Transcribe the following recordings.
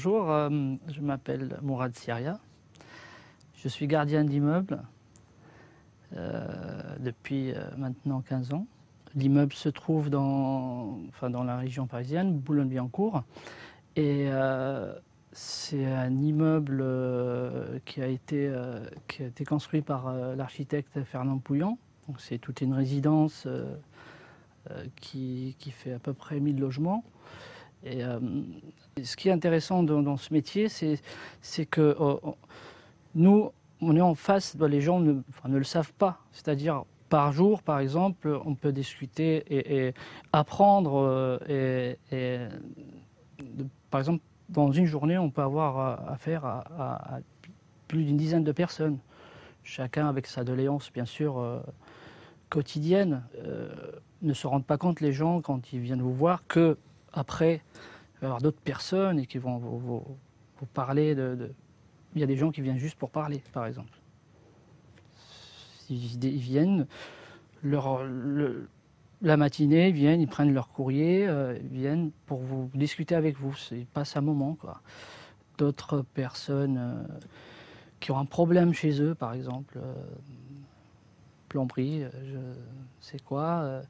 Bonjour, je m'appelle Mourad Siria. Je suis gardien d'immeuble depuis maintenant 15 ans. L'immeuble se trouve dans la région parisienne, Boulogne-Billancourt. Et c'est un immeuble qui a été construit par l'architecte Fernand Pouillant. Donc c'est toute une résidence qui fait à peu près 1000 logements. Et ce qui est intéressant dans ce métier, c'est que nous, on est en face, les gens ne le savent pas. C'est-à-dire, par jour, par exemple, on peut discuter et apprendre. Par exemple, dans une journée, on peut avoir affaire à plus d'une dizaine de personnes. Chacun avec sa doléance, bien sûr, quotidienne. Ne se rendent pas compte, les gens, quand ils viennent vous voir, que après, il va y avoir d'autres personnes et qui vont vous parler de... Il y a des gens qui viennent juste pour parler, par exemple. Ils viennent, la matinée, ils prennent leur courrier, ils viennent pour vous discuter avec vous. Ils passent un moment, quoi. D'autres personnes qui ont un problème chez eux, par exemple, plomberie, je sais quoi,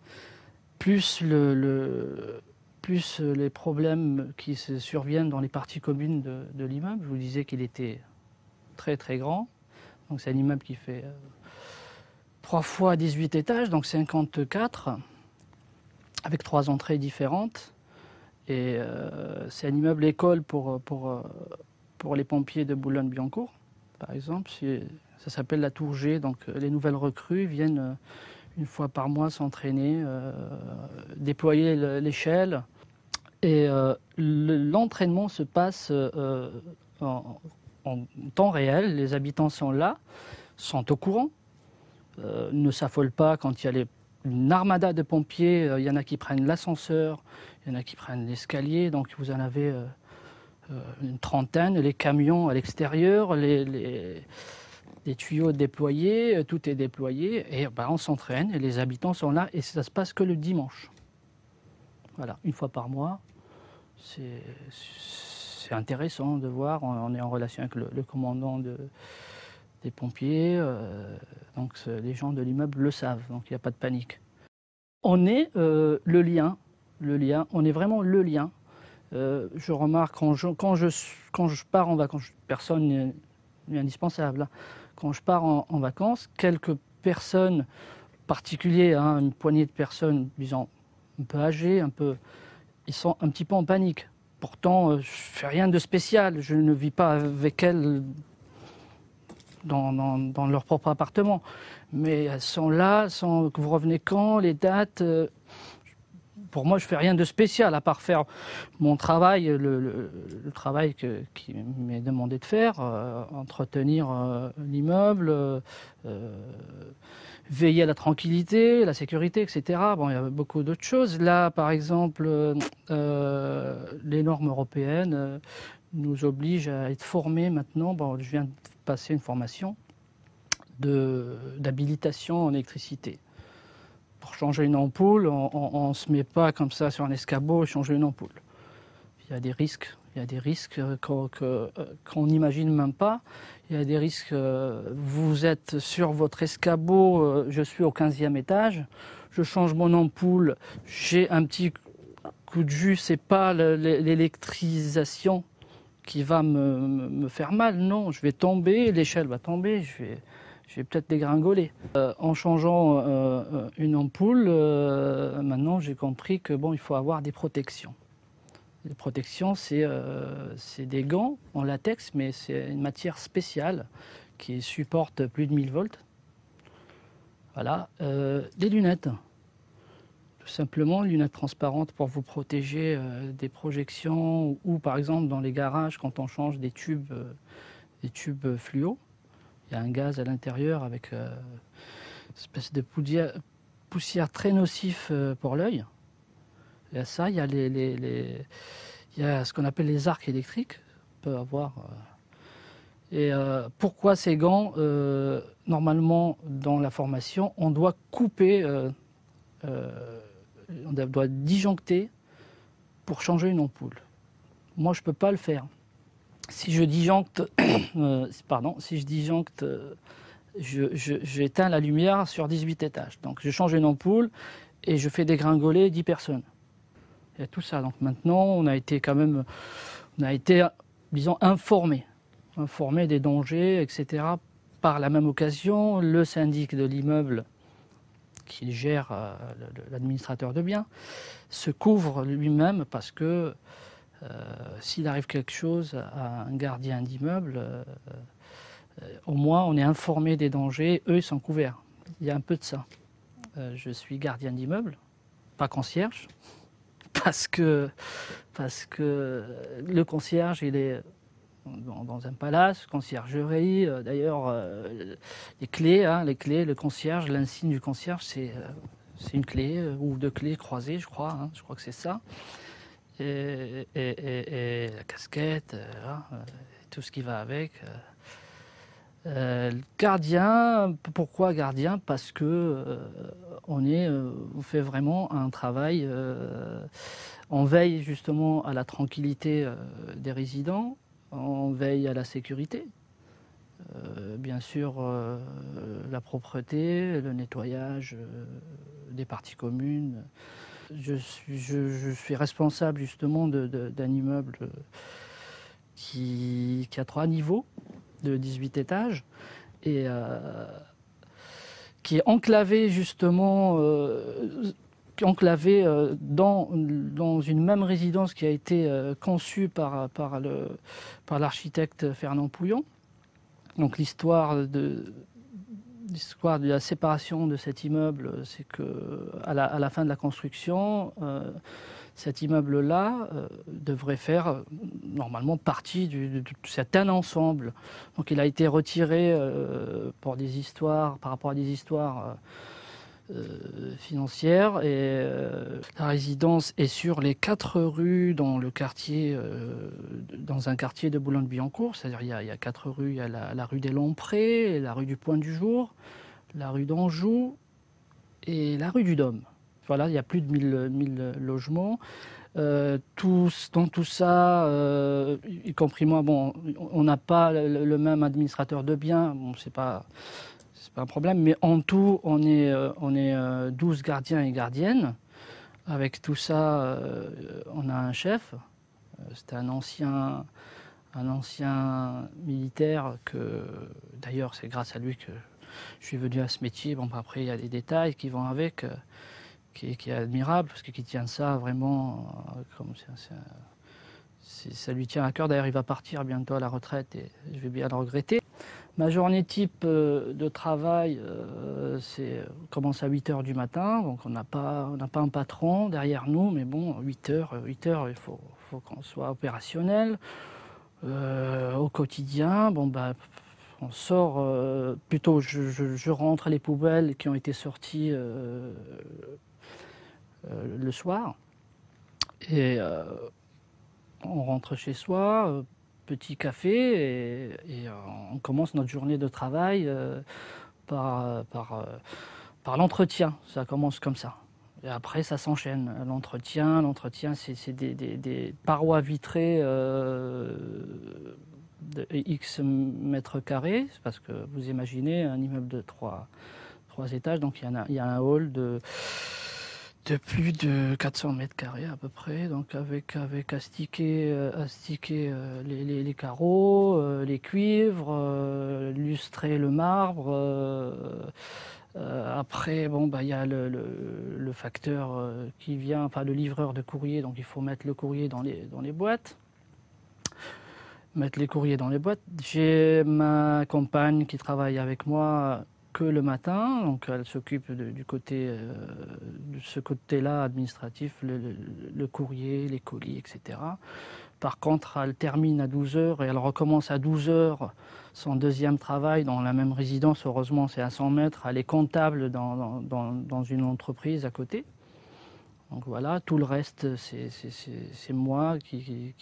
plus les problèmes qui se surviennent dans les parties communes de l'immeuble. Je vous disais qu'il était très très grand. Donc c'est un immeuble qui fait 3 fois 18 étages, donc 54, avec 3 entrées différentes. Et c'est un immeuble école pour les pompiers de Boulogne-Billancourt, par exemple. Ça s'appelle la Tour G, donc les nouvelles recrues viennent une fois par mois s'entraîner, déployer l'échelle. Et l'entraînement se passe en temps réel. Les habitants sont là, sont au courant, ne s'affolent pas quand il y a une armada de pompiers. Il y en a qui prennent l'ascenseur, il y en a qui prennent l'escalier, donc vous en avez une trentaine. Les camions à l'extérieur, les tuyaux déployés, tout est déployé, et on s'entraîne, et les habitants sont là, et ça se passe que le dimanche. Voilà, une fois par mois. C'est intéressant de voir, on est en relation avec le commandant des pompiers, donc les gens de l'immeuble le savent, donc il n'y a pas de panique. On est le lien, on est vraiment le lien. Je remarque quand je pars en vacances, personne n'est indispensable, hein. Quand je pars en vacances, quelques personnes particulières, hein, une poignée de personnes, disons, un peu âgées, ils sont un petit peu en panique. Pourtant, je ne fais rien de spécial. Je ne vis pas avec elles dans leur propre appartement. Mais elles sont là, vous revenez quand, les dates. Pour moi, je ne fais rien de spécial, à part faire mon travail, le travail qui m'est demandé de faire, entretenir l'immeuble, veiller à la tranquillité, la sécurité, etc. Bon, il y a beaucoup d'autres choses. Là, par exemple, les normes européennes nous obligent à être formés maintenant. Bon, je viens de passer une formation d'habilitation en électricité. Pour changer une ampoule, on ne se met pas comme ça sur un escabeau et changer une ampoule. Il y a des risques qu'on n'imagine même pas. Il y a des risques, vous êtes sur votre escabeau, je suis au 15e étage, je change mon ampoule, j'ai un petit coup de jus, c'est pas l'électrisation qui va me faire mal, non, je vais tomber, l'échelle va tomber, je vais peut-être dégringoler. En changeant une ampoule, maintenant j'ai compris que il faut avoir des protections. Les protections, c'est des gants en latex, mais c'est une matière spéciale qui supporte plus de 1000 volts. Voilà. Des lunettes. Tout simplement, lunettes transparentes pour vous protéger des projections ou par exemple dans les garages quand on change des tubes fluo. Il y a un gaz à l'intérieur avec une espèce de poussière très nocif pour l'œil. Il y a ça, il y a, il y a ce qu'on appelle les arcs électriques. On peut avoir. Et pourquoi ces gants normalement, dans la formation, on doit couper, on doit disjoncter pour changer une ampoule. Moi, je ne peux pas le faire. Si je disjoncte, si je disjoncte, j'éteins la lumière sur 18 étages. Donc je change une ampoule et je fais dégringoler 10 personnes. Il y a tout ça. Donc maintenant, on a été, disons, informés des dangers, etc. Par la même occasion, le syndic de l'immeuble qui gère l'administrateur de biens se couvre lui-même parce que s'il arrive quelque chose à un gardien d'immeuble, au moins on est informé des dangers, eux ils sont couverts. Il y a un peu de ça. Je suis gardien d'immeuble, pas concierge, parce que le concierge il est dans un palace, conciergerie. D'ailleurs, les clés, le concierge, l'insigne du concierge, c'est une clé ou deux clés croisées, je crois. Je crois que c'est ça. Et la casquette, tout ce qui va avec. Gardien, pourquoi gardien? Parce que on fait vraiment un travail. On veille justement à la tranquillité des résidents. On veille à la sécurité, bien sûr la propreté, le nettoyage des parties communes. Je suis responsable justement d'un immeuble qui a 3 niveaux de 18 étages et qui est enclavé justement dans une même résidence qui a été conçue par l'architecte Fernand Pouillon. Donc l'histoire de la séparation de cet immeuble, c'est qu'à la fin de la construction, cet immeuble-là devrait faire normalement partie de certain ensemble. Donc il a été retiré par rapport à des histoires financière et la résidence est sur les 4 rues dans le quartier, dans un quartier de Boulogne-Billancourt, c'est-à-dire il y a 4 rues, il y a la rue des Lomprés, la rue du Point du Jour, la rue d'Anjou et la rue du Dôme. Voilà, il y a plus de 1000 logements. Dans tout ça, y compris moi, bon, on n'a pas le même administrateur de biens, bon, c'est pas un problème, mais en tout, on est 12 gardiens et gardiennes. Avec tout ça, on a un chef. C'était un ancien militaire que, d'ailleurs, c'est grâce à lui que je suis venu à ce métier. Bon, après, il y a des détails qui vont avec, qui est admirable, parce qu'il tient ça vraiment comme ça lui tient à cœur. D'ailleurs, il va partir bientôt à la retraite et je vais bien le regretter. Ma journée type de travail, commence à 8 h du matin, donc on n'a pas un patron derrière nous, mais bon, 8 h, il faut qu'on soit opérationnel. Au quotidien, bon, on sort, plutôt je rentre les poubelles qui ont été sorties le soir, et on rentre chez soi, petit café, et on commence notre journée de travail par l'entretien. Ça commence comme ça. Et après, ça s'enchaîne. L'entretien, c'est des parois vitrées de X mètres carrés, parce que vous imaginez un immeuble de 3 étages, donc il y a un hall de plus de 400 mètres carrés à peu près, donc avec astiquer les carreaux, les cuivres, lustrer le marbre. Après, bon, il y a le facteur qui vient, enfin le livreur de courrier, donc il faut mettre le courrier dans les boîtes. Mettre les courriers dans les boîtes. J'ai ma compagne qui travaille avec moi que le matin, donc elle s'occupe de ce côté-là administratif, le courrier, les colis, etc. Par contre, elle termine à 12 h et elle recommence à 12 h son deuxième travail dans la même résidence. Heureusement, c'est à 100 mètres. Elle est comptable dans une entreprise à côté. Donc voilà, tout le reste, c'est moi qui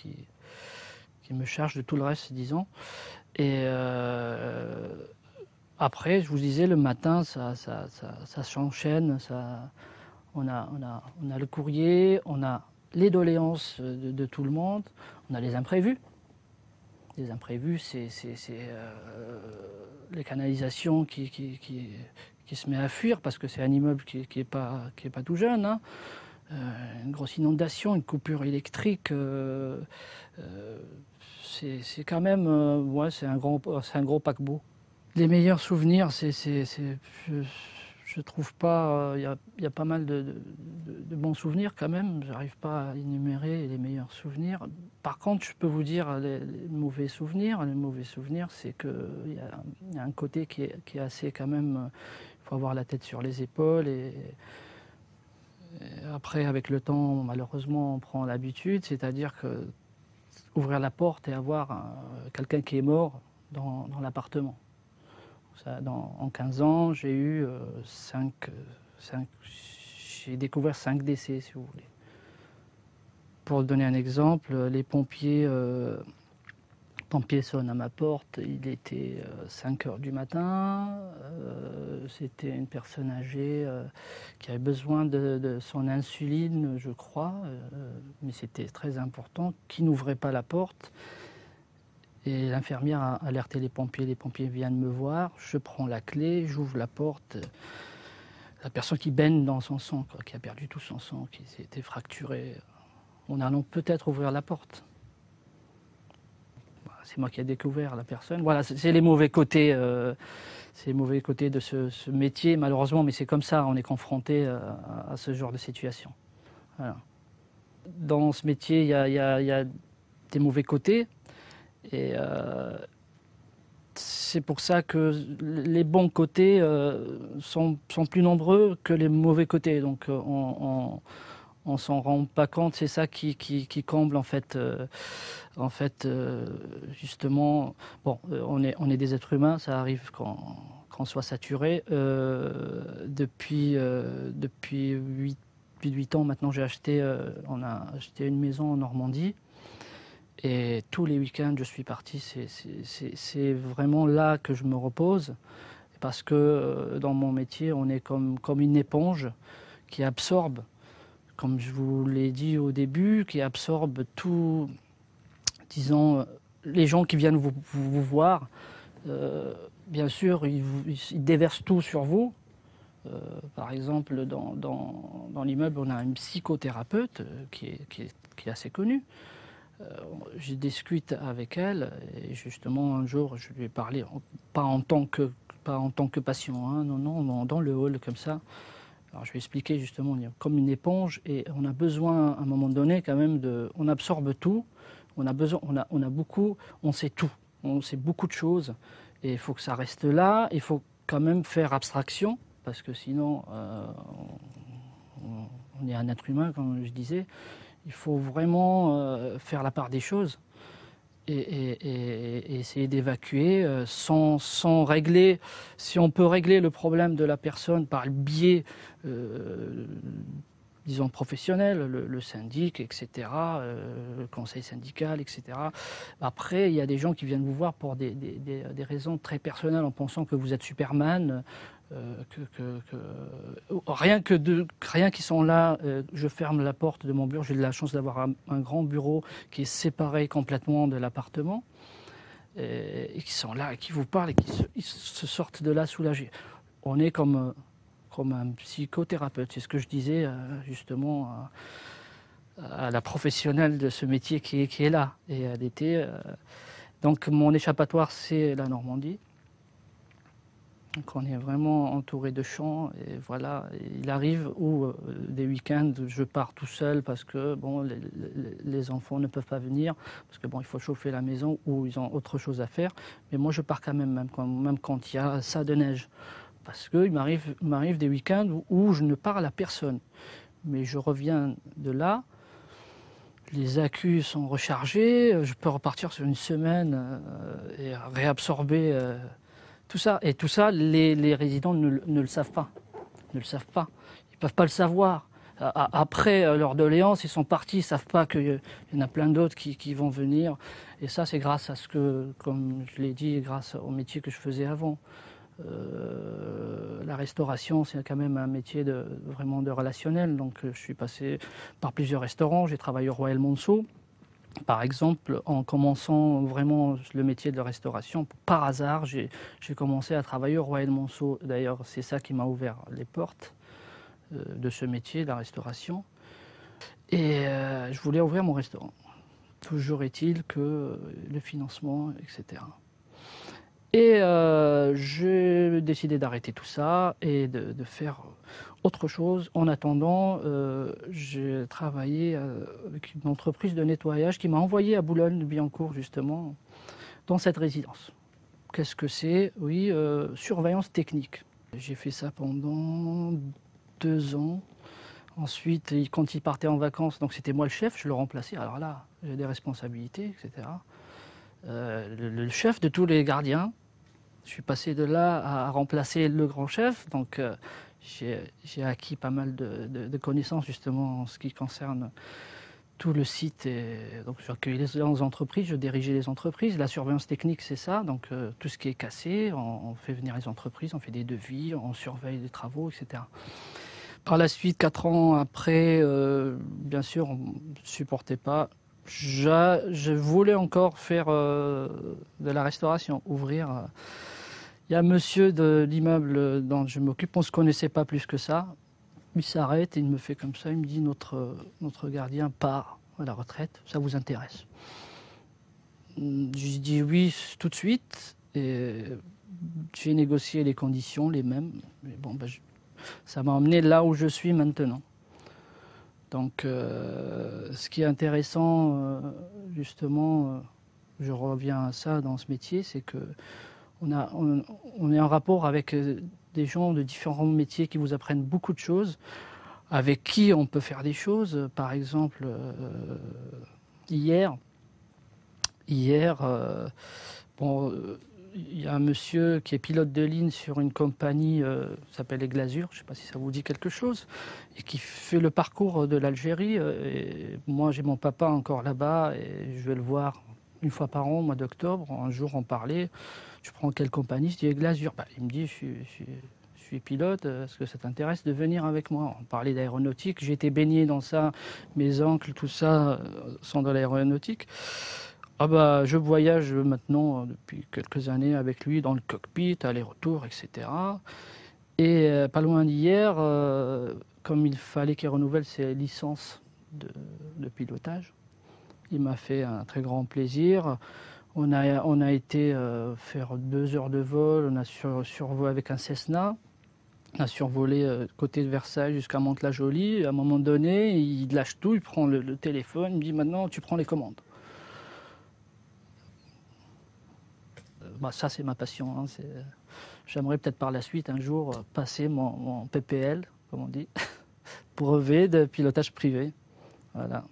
me charge de tout le reste, disons. Et après, je vous disais, le matin, ça s'enchaîne. On a le courrier, on a les doléances de tout le monde, on a les imprévus. des imprévus, c'est les canalisations qui se met à fuir parce que c'est un immeuble qui est pas tout jeune. Hein. Une grosse inondation, une coupure électrique, c'est quand même, ouais, c'est un gros paquebot. Les meilleurs souvenirs, je trouve pas, il y a pas mal de bons souvenirs quand même. J'arrive pas à énumérer les meilleurs souvenirs. Par contre, je peux vous dire les mauvais souvenirs. Les mauvais souvenirs, c'est que il y a un côté qui est assez quand même. Il faut avoir la tête sur les épaules et après, avec le temps, malheureusement, on prend l'habitude. C'est-à-dire que ouvrir la porte et avoir quelqu'un qui est mort dans l'appartement. En 15 ans, j'ai eu j'ai découvert 5 décès, si vous voulez. Pour donner un exemple, les pompiers sonnent à ma porte, il était 5 heures du matin, c'était une personne âgée qui avait besoin de son insuline, je crois, mais c'était très important, qui n'ouvrait pas la porte. Et l'infirmière a alerté les pompiers viennent me voir, je prends la clé, j'ouvre la porte, la personne qui baigne dans son sang, quoi, qui a perdu tout son sang, qui s'était fracturé, en allant peut-être ouvrir la porte. C'est moi qui ai découvert la personne. Voilà, c'est les mauvais côtés, de ce métier, malheureusement, mais c'est comme ça, on est confronté à ce genre de situation. Voilà. Dans ce métier, il y a des mauvais côtés. Et c'est pour ça que les bons côtés sont plus nombreux que les mauvais côtés. Donc on s'en rend pas compte. C'est ça qui comble en fait. Justement, bon, on est des êtres humains. Ça arrive qu'on soit saturé. Depuis 8 ans maintenant, on a acheté une maison en Normandie. Et tous les week-ends, je suis parti. C'est vraiment là que je me repose. Parce que dans mon métier, on est comme une éponge qui absorbe, comme je vous l'ai dit au début, qui absorbe tout, disons, les gens qui viennent vous voir. Bien sûr, ils déversent tout sur vous. Par exemple, dans l'immeuble, on a une psychothérapeute qui est assez connue. Je discute avec elle et justement un jour je lui ai parlé, pas en tant que patient, hein, non, dans le hall comme ça. Alors je lui ai expliqué justement, on est comme une éponge et on a besoin à un moment donné quand même on absorbe tout, on a beaucoup, on sait tout, on sait beaucoup de choses et il faut que ça reste là, il faut quand même faire abstraction parce que sinon on est un être humain comme je disais. Il faut vraiment faire la part des choses et essayer d'évacuer sans régler. Si on peut régler le problème de la personne par le biais, disons, professionnel, le syndic, etc., le conseil syndical, etc. Après, il y a des gens qui viennent vous voir pour des raisons très personnelles en pensant que vous êtes Superman. Rien qu'ils sont là, je ferme la porte de mon bureau. J'ai de la chance d'avoir un grand bureau qui est séparé complètement de l'appartement et qui sont là, et qui vous parlent et ils se sortent de là soulagés. On est comme un psychothérapeute. C'est ce que je disais justement à la professionnelle de ce métier qui est là. Et elle était donc mon échappatoire, c'est la Normandie. Donc on est vraiment entouré de champs et voilà, il arrive où des week-ends je pars tout seul parce que bon, les enfants ne peuvent pas venir, parce que bon, il faut chauffer la maison ou ils ont autre chose à faire. Mais moi je pars quand même quand il y a ça de neige. Parce qu'il m'arrive des week-ends où je ne parle à personne. Mais je reviens de là, les accus sont rechargés, je peux repartir sur une semaine et réabsorber... tout ça. Et tout ça, les résidents ne le savent pas. Ne le savent pas. Ils ne peuvent pas le savoir. Après leur doléance, ils sont partis, ils ne savent pas qu'il y en a plein d'autres qui vont venir. Et ça, c'est grâce à ce que, comme je l'ai dit, grâce au métier que je faisais avant. La restauration, c'est quand même un métier vraiment de relationnel. Donc je suis passé par plusieurs restaurants. J'ai travaillé au Royal Monceau. Par exemple, en commençant vraiment le métier de restauration, par hasard, j'ai commencé à travailler au Royal Monceau. D'ailleurs, c'est ça qui m'a ouvert les portes de ce métier, de la restauration. Et je voulais ouvrir mon restaurant. Toujours est-il que le financement, etc. Et j'ai décidé d'arrêter tout ça et de faire autre chose. En attendant, j'ai travaillé avec une entreprise de nettoyage qui m'a envoyé à Boulogne-Billancourt, justement, dans cette résidence. Qu'est-ce que c'est? Oui, surveillance technique. J'ai fait ça pendant 2 ans. Ensuite, quand il partait en vacances, donc c'était moi le chef, je le remplaçais. Alors là, j'ai des responsabilités, etc. Le chef de tous les gardiens. Je suis passé de là à remplacer le grand chef, donc j'ai acquis pas mal de connaissances justement en ce qui concerne tout le site. Et donc j'ai accueilli les entreprises, je dirigeais les entreprises. La surveillance technique, c'est ça, donc tout ce qui est cassé, on fait venir les entreprises, on fait des devis, on surveille les travaux, etc. Par la suite, 4 ans après, bien sûr, on ne supportait pas. Je voulais encore faire de la restauration, ouvrir. Il y a un monsieur de l'immeuble dont je m'occupe, on ne se connaissait pas plus que ça. Il s'arrête et il me fait comme ça, il me dit notre gardien part à la retraite, ça vous intéresse? Je dis oui tout de suite et j'ai négocié les conditions, les mêmes. Mais bon, ça m'a emmené là où je suis maintenant. Donc ce qui est intéressant, justement, je reviens à ça dans ce métier, c'est que on est en rapport avec des gens de différents métiers qui vous apprennent beaucoup de choses, avec qui on peut faire des choses. Par exemple, hier, bon, il y a un monsieur qui est pilote de ligne sur une compagnie qui s'appelle Les Glazures, je ne sais pas si ça vous dit quelque chose, et qui fait le parcours de l'Algérie. Et moi, j'ai mon papa encore là-bas et je vais le voir une fois par an, au mois d'octobre. Un jour, on parlait. Tu prends quelle compagnie? Je dis Glazure. Il me dit, je suis pilote, est-ce que ça t'intéresse de venir avec moi? On parlait d'aéronautique, j'ai été baigné dans ça, mes oncles, tout ça, sont dans l'aéronautique. Je voyage maintenant depuis quelques années avec lui dans le cockpit, aller-retour, etc. Et pas loin d'hier, comme il fallait qu'il renouvelle ses licences de pilotage, il m'a fait un très grand plaisir. On a été faire 2 heures de vol, on a survolé avec un Cessna, on a survolé côté de Versailles jusqu'à Mantes-la-Jolie. À un moment donné, il lâche tout, il prend le téléphone, il me dit maintenant tu prends les commandes. Ça c'est ma passion. J'aimerais peut-être par la suite un jour passer mon PPL, comme on dit, brevet de pilotage privé. Voilà.